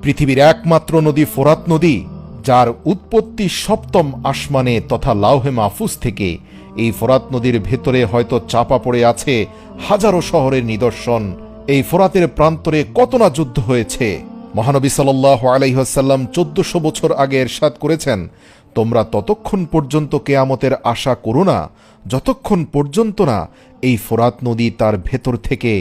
পৃথিবীর একমাত্র নদী ফোরাত নদী, যার উৎপত্তি সপ্তম আসমানে তথা লাউহে মাহফুজ থেকে। এই ফোরাত নদীর ভেতরে হয়তো চাপা পড়ে আছে হাজারো শহরের নিদর্শন। এই ফোরাতের প্রান্তরে কত না যুদ্ধ হয়েছে। মহানবী সাল্লাল্লাহু আলাইহি ওয়াসাল্লাম 1400 বছর আগে ইরশাদ করেছেন, তোমরা ততক্ষণ পর্যন্ত কিয়ামতের আশা করো না যতক্ষণ পর্যন্ত না এই ফোরাত নদী তার ভেতর থেকে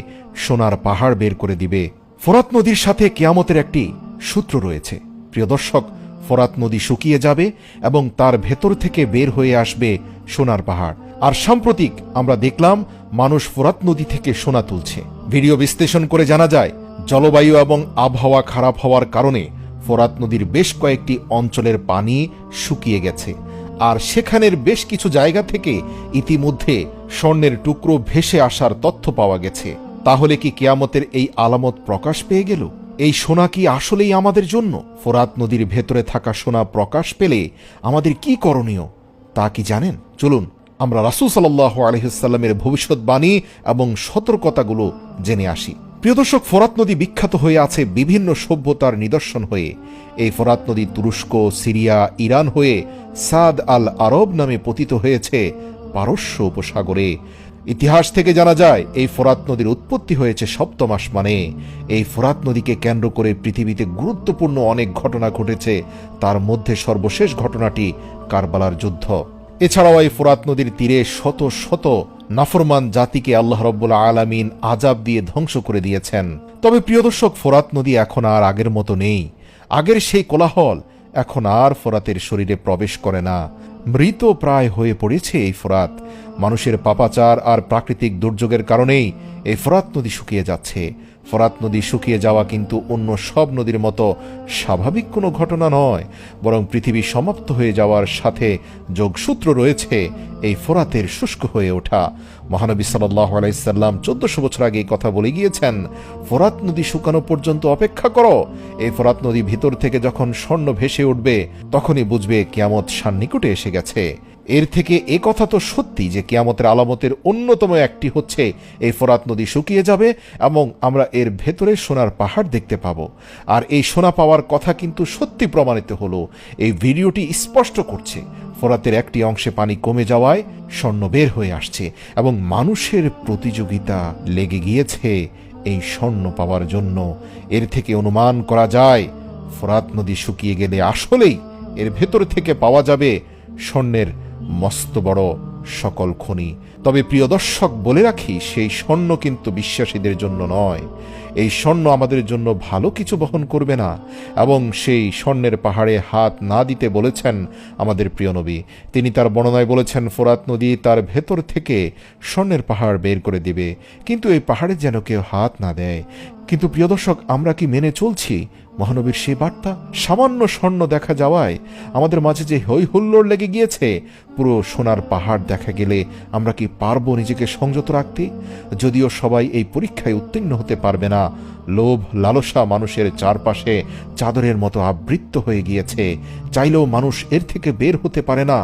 সোনার পাহাড় বের করে দিবে। ফোরাত নদীর সাথে কিয়ামতের একটি সূত্র রয়েছে। প্রিয় দর্শক, ফোরাত নদী শুকিয়ে যাবে এবং তার ভেতর থেকে বের হয়ে আসবে সোনার পাহাড়। আর সাম্প্রতিক আমরা দেখলাম মানুষ ফোরাত নদী থেকে সোনা তুলছে। ভিডিও বিশ্লেষণ করে জানা যায়, জলবায়ু এবং আবহাওয়া খারাপ হওয়ার কারণে ফোরাত নদীর বেশ কয়েকটি অঞ্চলের পানি শুকিয়ে গেছে, আর সেখানের বেশ কিছু জায়গা থেকে ইতিমধ্যে স্বর্ণের টুকরো ভেসে আসার তথ্য পাওয়া গেছে। তাহলে কি কিয়ামতের এই আলামত প্রকাশ পেয়ে গেল? এই সোনা কি আসলেই আমাদের জন্য? ফোরাত নদীর ভেতরে থাকা সোনা প্রকাশ পেলে আমাদের কি করণীয় তা কি জানেন? চলুন আমরা রাসূল সাল্লাল্লাহু আলাইহি ওয়াসাল্লামের ভবিষ্যৎবাণী এবং সতর্কতাগুলো জেনে আসি। প্রিয় দর্শক, ফোরাত নদী বিখ্যাত হয়ে আছে বিভিন্ন সভ্যতার নিদর্শন হয়ে। এই ফোরাত নদী তুরস্ক, সিরিয়া, ইরান হয়ে সাদ আল আরব নামে পতিত হয়েছে পারস্য উপসাগরে। ইতিহাস থেকে জানা যায় এই ফোরাত নদীর উৎপত্তি হয়েছে সপ্তম আসমানে। এই ফোরাত নদীকে কেন্দ্র করে পৃথিবীতে গুরুত্বপূর্ণ অনেক ঘটনা ঘটেছে। তার মধ্যে সর্বশেষ ঘটনাটি কারবালার যুদ্ধ। এছাড়াও এই ফোরাত নদীর তীরে শত শত নাফরমান জাতিকে আল্লাহ রাব্বুল আলামিন আযাব দিয়ে ধ্বংস করে দিয়েছেন। তবে প্রিয় দর্শক, ফোরাত নদী এখন আর আগের মতো নেই। আগের সেই কোলাহল এখন আর ফোরাতের শরীরে প্রবেশ করে না। মৃত প্রায় হয়ে পড়েছে এই ফোরাত। মানুষের পাপাচার আর প্রাকৃতিক দুর্যোগের কারণেই এই ফোরাত নদী শুকিয়ে যাচ্ছে। ফোরাত নদী শুকিয়ে যাওয়া কিন্তু অন্য সব নদীর মতো স্বাভাবিক কোনো ঘটনা নয়, বরং পৃথিবী সমাপ্ত হয়ে যাওয়ার সাথে যোগসূত্র রয়েছে এই ফোরাতের শুষ্ক হয়ে ওঠা। মহানবী সাল্লাল্লাহু আলাইহি সাল্লাম 1400 বছর আগে এই কথা বলে গিয়েছেন, ফোরাত নদী শুকানো পর্যন্ত অপেক্ষা করো। এই ফোরাত নদী ভিতর থেকে যখন স্বর্ণ ভেসে উঠবে তখনই বুঝবে কিয়ামত সান্নিকটে এসে গেছে। এর থেকে এ কথা তো সত্যি যে কিয়ামতের আলামতের অন্যতম একটি হচ্ছে এই ফোরাত নদী শুকিয়ে যাবে এবং আমরা এর ভেতরে সোনার পাহাড় দেখতে পাব। আর এই সোনা পাওয়ার কথা কিন্তু সত্যি প্রমাণিত হলো। এই ভিডিওটি স্পষ্ট করছে ফোরাতের একটি অংশে পানি কমে যাওয়ায় স্বর্ণ বের হয়ে আসছে এবং মানুষের প্রতিযোগিতা লেগে গিয়েছে এই স্বর্ণ পাওয়ার জন্য। এর থেকে অনুমান করা যায় ফোরাত নদী শুকিয়ে গেলে আসলেই এর ভেতর থেকে পাওয়া যাবে স্বর্ণের মস্ত বড় সকল খনি। তবে প্রিয় দর্শক, বলে রাখি, সেই স্বর্ণ কিন্তু বিশ্বাসীদের জন্য নয়। এই স্বর্ণ আমাদের জন্য ভালো কিছু বহন করবে না এবং সেই স্বর্ণের পাহাড়ে হাত না দিতে বলেছেন আমাদের প্রিয় নবী। তিনি তার বর্ণনায় বলেছেন, ফোরাত নদী তার ভেতর থেকে স্বর্ণের পাহাড় বের করে দিবে, কিন্তু এই পাহাড়ে যেন কেউ হাত না দেয়। কিন্তু প্রিয় দর্শক, আমরা কি মেনে চলছি মহানবীর সেই বার্তা? সামান্য স্বর্ণ দেখা যাওয়ায় আমাদের মাঝে যে হৈ হুল্লোড় লেগে গিয়েছে, পুরো সোনার পাহাড় দেখা গেলে আমরা কি পারবো নিজেকে সংযত রাখতে? যদিও সবাই এই পরীক্ষায় উত্তীর্ণ হতে পারবে না। লোভ লালসা মানুষের চারপাশে চাদরের মতো আবৃত হয়ে গিয়েছে। চাইলেও মানুষ এর থেকে বের হতে পারে না।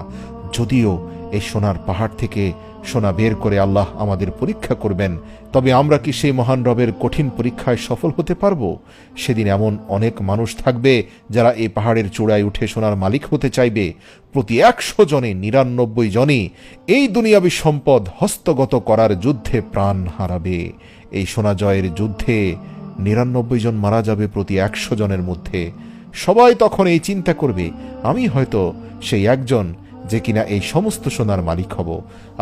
যদিও এই সোনার পাহাড় থেকে সোনা বের করে আল্লাহ আমাদের পরীক্ষা করবেন, তবে আমরা কি সেই মহান রবের কঠিন পরীক্ষায় সফল হতে পারবো? সেদিন এমন অনেক মানুষ থাকবে যারা এই পাহাড়ের চূড়ায় উঠে সোনার মালিক হতে চাইবে। প্রতি 100 জনে 99 জনই এই দুনিয়াবী সম্পদ হস্তগত করার যুদ্ধে প্রাণ হারাবে। এই সোনা জয়ের যুদ্ধে 99 জন মারা যাবে প্রতি 100 জনের মধ্যে। সবাই তখন এই চিন্তা করবে, আমি হয়তো সেই একজন যে কিনা এই সমস্ত সোনার মালিক হব।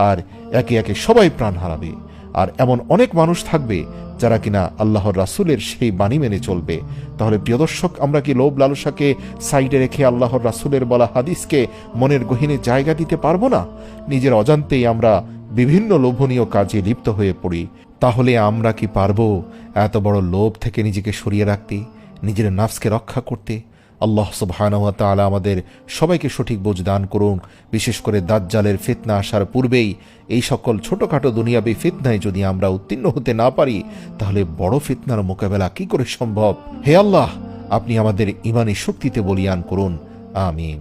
আর একে একে সবাই প্রাণ হারাবে। আর এমন অনেক মানুষ থাকবে যারা কিনা আল্লাহর রাসূলের সেই বাণী মেনে চলবে। তাহলে প্রিয় দর্শক, আমরা কি লোভ লালসাকে সাইডে রেখে আল্লাহর রাসূলের বলা হাদিসকে মনের গহীনে জায়গা দিতে পারবো না? নিজের অজান্তেই আমরা বিভিন্ন লোভনীয় কাজে লিপ্ত হয়ে পড়ি। তাহলে আমরা কি পারবো এত বড় লোভ থেকে নিজেকে সরিয়ে রাখতে, নিজের নাফসকে রক্ষা করতে? আল্লাহ সুবহানাহু ওয়া তাআলা আমাদের সবাইকে সঠিক বোঝ দান করুন। বিশেষ করে দাজ্জালের ফিতনা আসার পূর্বেই এই সকল ছোটখাটো দুনিয়াবী ফিতনায় যদি আমরা উত্তীর্ণ হতে না পারি, তাহলে বড় ফিতনার মোকাবেলা কি করে সম্ভব? হে আল্লাহ, আপনি আমাদের ঈমানি শক্তিতে বলীয়ান করুন। আমিন।